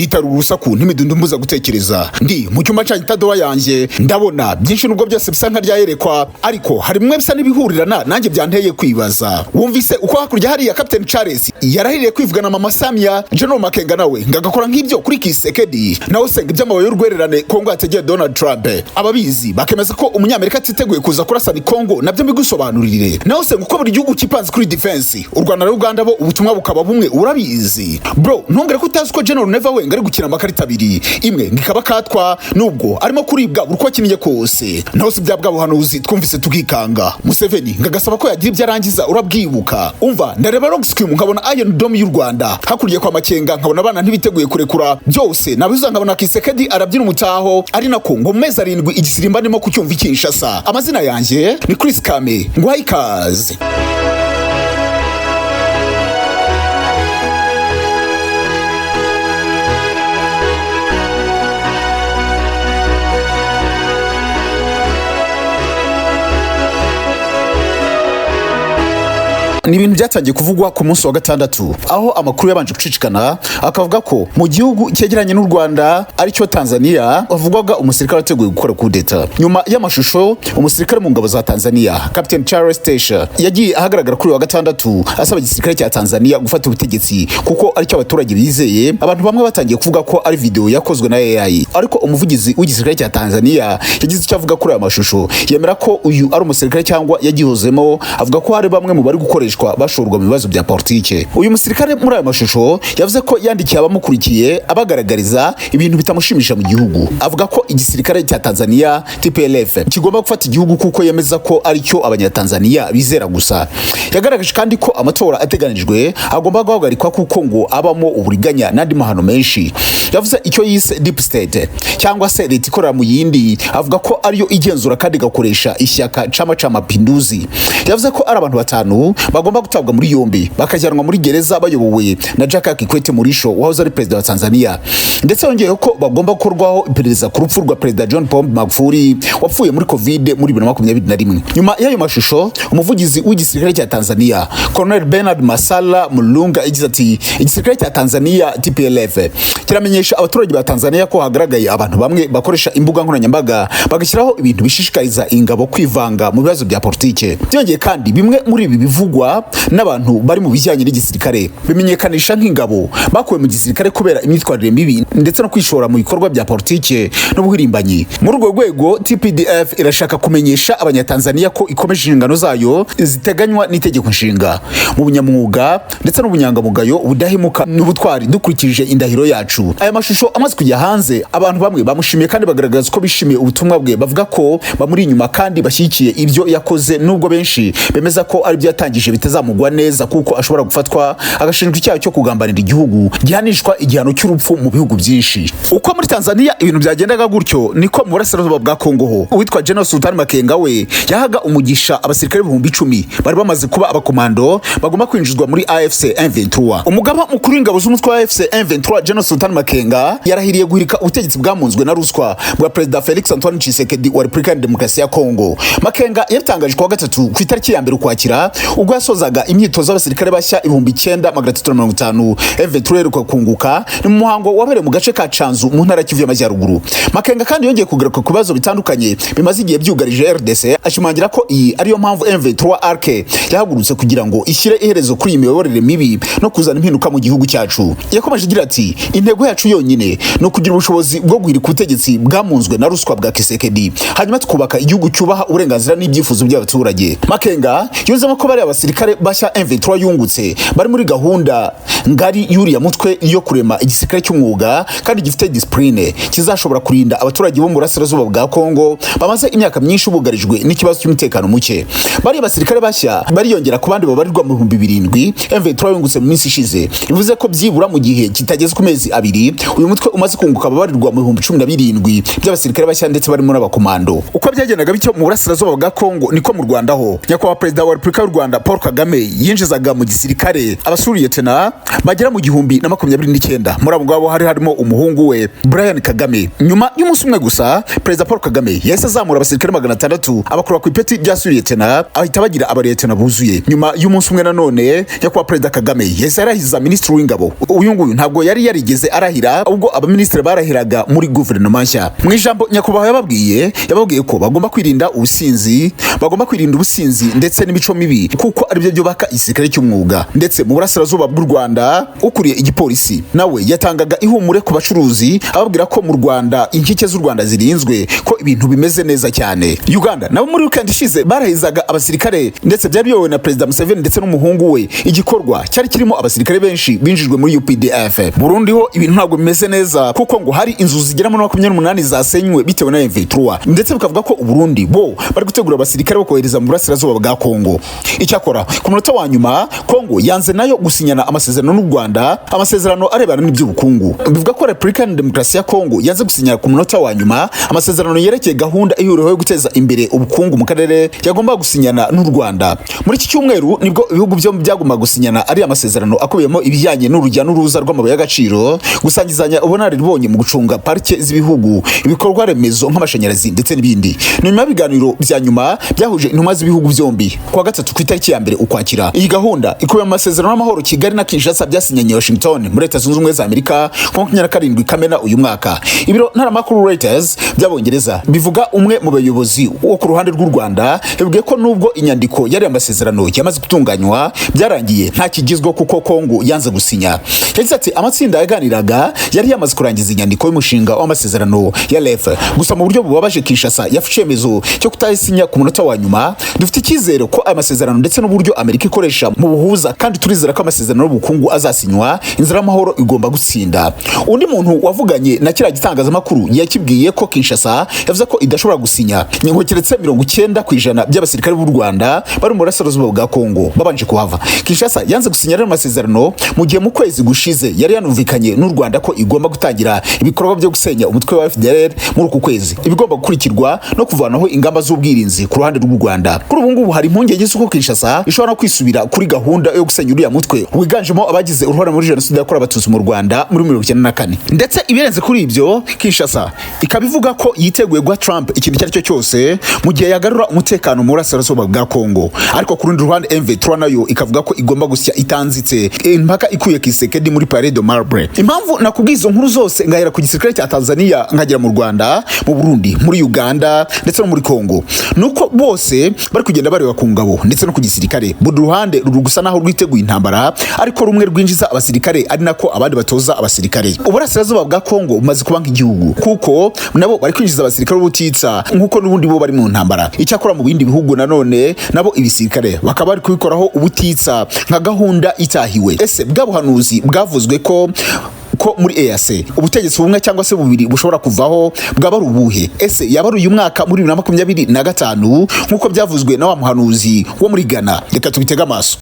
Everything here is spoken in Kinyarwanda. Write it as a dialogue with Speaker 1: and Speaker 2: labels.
Speaker 1: nitara urusaku ntimidundumbuza gutekereza ndi mu cyumba cya gitadowa yanjye ndabona byinshi nubwo byose bisa nka ryayerekwa ariko hari mwe bisa nibihurirana nanjye byanteye kwibaza wumvise uko hakurya hari ya Captain Charles yarahiriye kwivugana mama Samia General Makenga nawe ngagakora nk'ibyo kuri Kisekedi nawe senga by'amabaye y'urwererane Kongo yategeye Donald Trump ababizi bakemeza ko umunyamerika atiteguye kuza kurasa ni Kongo nabyo mbigusobanurire nawe senga uko buri gihugu kipanze kuri defense u Rwanda na Uganda bo ubutumwa bukaba bumwe urabizi bro ntongere ko utazi ko General Never we ngari gukina amakarita abiri imwe ngikaba katwa nubwo arimo kuribwa uko akiniye kose naho si byabwa buhanuzi twumvise tukikanga Museveni ngagasaba ko yagira ibyarangiza urabwibuka umva ndareba rock scheme nkabona Iron Dome y'u Rwanda hakuriye kwa Makenga nkabona abana ntibiteguye kurekura byose nabizo nkabona Kisekedi arabyina umutaho ari nako ngo meza 7 igisirimba ndimo kucyumva Kinshasa amazina yanjye ni Chris Kame ngwayikaze. Ni ibintu byatangiye kuvugwa ku munsi wa gatandatu aho amakuru yabanje gucicikana akavuga ko mu gihugu cyegeranye n'u Rwanda ari cyo Tanzania bavugwaga umusirikare wateguye gukora kudeta. Nyuma y'amashusho umusirikare mu ngabo za Tanzania Captain Charles Tesha yagiye ahagaragara kuri wa gatandatu asaba igisirikare cya Tanzania gufata ubutegetsi kuko ari cyo abaturage bizeye. Abantu bamwe batangiye kuvuga ko ari video yakozwe na AI ariko umuvugizi w'igisirikare cya Tanzania yagize icyo avuga kuri aya mashusho yemera ko uyu ari umusirikare cyangwa yagihozemo avuga ko hari bamwe mu bari gukoreshwa bashorwa mu bibazo bya politike. Uyu musirikare muri aya mashusho yavuze ko yandikiye abamukurikiye abagaragariza ibintu bitamushimisha mu gihugu. Avuga ko igisirikare cya Tanzania TPLF kigomba gufata igihugu kuko yemeza ko ari cyo abanyatanzania bizera gusa. Yagaragaje kandi ko amatora ateganijwe agomba guhagarikwa kuko ngo abamo uburiganya n'andi mahano menshi. Yavuze icyo yise deep state cyangwa se leta ikorera mu yindi, avuga ko ariyo igenzura kandi gakoresha ishyaka Chama cha Mapinduzi. Yavuze ko ari abantu batanu bagomba gutabwa muri yombi bakajyanwa muri gereza bayobowe na Jakaya Kikwete Murisho wahoze ari president wa Tanzania, ndetse yongeye ko bagomba gukorwaho iperereza ku rupfu rwa president John Pombe Magufuli wapfuye muri COVID muri 2021. Nyuma y'ayo mashusho umuvugizi w'igisirikare cya Tanzania Colonel Bernard Masala Mulunga yagize ati igisirikare cya Tanzania TPLF kiramenyesha abaturage ba Tanzania ko hagaragaye abantu bamwe bakoresha imbuga nkoranyambaga bagashyiraho ibintu bishishikariza ingabo kwivanga mu bibazo bya politike. Byongeye kandi bimwe muri ibi bivugwa n'abantu bari mu bijyanye n'igisirikare bimenyekanisha nk'ingabo bakuwe mu gisirikare kubera imyitwarire mibi ndetse no kwishora mu bikorwa bya politike n'ubuhirimbanyi. Muri urwo rwego TPDF irashaka kumenyesha abanyatanzania ko ikomeje inshingano zayo ziteganywa n'itegeko nshinga mu bunyamwuga ndetse n'ubunyangamugayo ubudahemuka n'ubutwari dukurikije indahiro yacu. Aya mashusho amaze kujya hanze abantu bamwe bamushimiye kandi bagaragaza ko bishimiye ubutumwa bwe, bavuga ko bamuri inyuma kandi bashyigikiye ibyo yakoze, nubwo benshi bemeza ko ari byo yatangije bitazamugwa neza kuko ashobora gufatwa agashinjwa icyaha cyo kugambanira igihugu gihanishwa igihano cy'urupfu mu bihugu byinshi. Uko muri Tanzania ibintu byagendaga gutyo niko mu burasirazuba bwa Kongo ho uwitwa General Sultan Makenga we yahaga umugisha abasirikare 10,000 bari bamaze kuba abakomando bagomba kwinjizwa muri AFC M23. Umugaba mukuru w'ingabo z'umutwe wa AFC M23 General Sultan Makenga yarahiriye guhirika ubutegetsi bwamunzwe na ruswa bwa President Felix Antoine Tshisekedi wa Republika ya Demokarasi ya Kongo. Makenga yatangaje ku wa gatatu ku itariki ya mbere Ukwakira ubwo yasozaga imyitozo y'abasirikare bashya 9,350 M23 kunguka ni mu muhango wabereye mu gace ka Canzu mu ntara Kivu y'Amajyaruguru. Makenga kandi yongeye kugaruka ku bibazo bitandukanye bimaze igihe byugarije RDC, ashimangira ko iyi ariyo mpamvu M23 RK yahagurutse kugira ngo ishyire iherezo kuri imiyoborere mibi no kuzana impinduka mu gihugu cyacu. Yakomeje agira ati intego yacu yonyine no kugira ubushobozi bwo guhirika ubutegetsi bwamunzwe na ruswa bwa Kisekedi hanyuma tukubaka igihugu cyubaha uburenganzira n'ibyifuzo by'abaturage. Makenga yuzemo ko bari abasirikare bashya M23 yungutse bari muri gahunda ngari yuriya mutwe yo kurema igisirikare cy'umwuga kandi gifite discipline kizashobora kurinda abaturage bo mu burasirazuba bwa Kongo bamaze imyaka myinshi bugarijwe n'ikibazo cy'umutekano muke. Bari abasirikare bashya bariyongera ku bandi babarirwa mu 2007 M23 yungutse mu minsi ishize, bivuze ko byibura mu gihe kitageze ku mezi 2 uyu mutwe umaze kunguka babarirwa mu 2017 by'abasirikare bashya ndetse barimo n'abakomando. Uko byagendaga bityo mu burasirazuba bwa Kongo niko mu Rwanda ho nyakubahwa Perezida wa Republika y'u Rwanda Paul Kagame yinjizaga mu gisirikare abasuriye tena bagera mu 1029. Muri abo ngabo hari harimo umuhungu we Brian Kagame. Nyuma y'umunsi umwe gusa Perezida Paul Kagame yahise azamura abasirikare 600 abakura ku ipeti rya Lieutenant ahita bagira abariyetena buzuye. Nyuma y'umunsi umwe nanone yakwa Perezida Kagame yahise arahiza Minisitiri w'Ingabo. Uyu nguyu ntabwo yari yarigeze arahira, ubwo abaministri barahiraga muri guverinoma nshya. Mu ijambo nyakubahwa yababwiye ko bagomba kwirinda ubusinzi, ndetse n'imico mibi kuko ari byo byubaka igisirikare cy'umwuga. Ndetse mu burasirazuba bw'u Rwanda ukuriye igipolisi nawe yatangaga ihumure ku bacuruzi ababwira ko mu Rwanda inkike z'u Rwanda zirinzwe, ko ibintu bimeze neza cyane. Uganda nabo muri weekend ishize barahizaga abasirikare, ndetse byari biyobowe na Perezida Museveni ndetse n'umuhungu we. Igikorwa cyari kirimo abasirikare benshi binjijwe muri UPDF. Burundi ho ibintu ntabwo bimeze neza kuko ngo hari inzu zigera muri 28 zasenywe bitewe na M23, ndetse bikavuga ko Burundi bo bari gutegura abasirikare bo kohereza mu burasirazuba bwa Kongo. Icyakora ku munota wa nyuma Kongo yanze nayo gusinyana amasezerano n'u Rwanda, amasezerano arebana n'iby'ubukungu. Bivuga ko Republika Demokarasi ya Kongo yanze gusinyana ku munota wa nyuma amasezerano yerekeye gahunda ihuriweho yo guteza imbere ubukungu mu karere yagomba gusinyana n'u Rwanda. Muri iki cyumweru nibwo ibihugu byo byagomba gusinyana ari amasezerano akubiyemo ibijyanye n'urujya n'uruza rw'amabuye y'agaciro, gusangizanya ubunararibonye mu gucunga parike z'ibihugu, ibikorwa remezo nk'amashanyarazi ndetse n'ibindi. Nyuma y'ibiganiro bya nyuma byahuje intumwa z'ibihugu byombi kuwa gatatu ku itariki ya mbere Ukwakira. Iyi gahunda ikubiye mu masezerano y'amahoro Kigali na Kinshasa byasinyanye Washington muri Leta Zunze Ubumwe za Amerika ku 27 Kamena uyu mwaka. Ibiro ntaramakuru Reuters by'Abongereza bivuga umwe mu bayobozi wo ku ruhande rw'u Rwanda yavuga ko nubwo inyandiko yari amasezerano yamaze gutunganywa byarangiye nta kigizwe kuko Kongo yanze gusinya. Yagize ati amatsinda yaganiraga yari yamaze kurangiza inyandiko y'umushinga w'amasezerano ya LEF, gusa mu buryo bubabaje Kinshasa yafashe icyemezo cyo kutayisinya ku munota wa nyuma. Dufite icyizere ko amasezerano ndetse n'uburyo Amerika ikoresha mu buhuza, kandi turizera ko amasezerano y'ubukungu azasinywa, inzira y'amahoro igomba gutsinda. Undi muntu wavuganye na kiriya gitangazamakuru yakibwiye ko Kinshasa yavuze ko idashobora gusinya ngo keretse 90% by'abasirikare b'u Rwanda bari mu burasirazuba bwa Kongo babanje kuhava. Kinshasa yanze gusinya rero amasezerano mu gihe mu kwezi gushize yari yanumvikanye n'u Rwanda ko igomba gutangira ibikorwa byo gusenya umutwe wa FDLR muri uku kwezi, ibigomba gukurikirwa no kuvanaho ingamba z'ubwirinzi ku ruhande rw'u Rwanda. Kuri ubu ngubu hari impungenge z'uko Kinshasa ishobora kwisubira kuri gahunda yo gusenya uriya mutwe wiganjemo abagize uruhare muri jenoside yakorewe abatutsi mu Rwanda muri 1994. Ndetse ibirenze kuri ibyo Kinshasa ikabivuga ko yiteguye guha Trump ikintu cyari cyo cyose mu gihe yagarura umutekano mu burasirazuba bwa Kongo. Ariko ku rundi ruhande M23 nayo ikavuga ko igomba gusya itanzitse impaka ikuye Kisekedi muri Palais de Marbre. Impamvu nakubwiza nkuru zose ngahera ku gisirikare cya Tanzania nkagera mu Rwanda, mu Burundi, muri Uganda ndetse no muri Kongo, nuko bose bari kugenda bareba ku ngabo ndetse no ku gisirikare. Buri ruhande ruri gusa naho rwiteguye intambara, ariko rumwe rwinjiza abasirikare ari nako abandi batoza abasirikare. Uburasirazuba bwa Kongo bumaze kuba nk'igihugu kuko nabo bari kwinjiza abasirikare b'ubutitsa nkuko n'ubundi bo bari mu ntambara. Icyakora mu bindi bihugu nanone nabo ibisirikare bakaba bari kubikoraho ubutitsa nka gahunda itahiwe. Ese bwa buhanuzi bwavuzwe ko muri EAC ubutegetsi bumwe cyangwa se bubiri bushobora kuvaho bwaba rubuhe? Ese yaba uyu mwaka muri 2025 nkuko byavuzwe na wa muhanuzi wo muri Ghana? Reka tubitega amaso.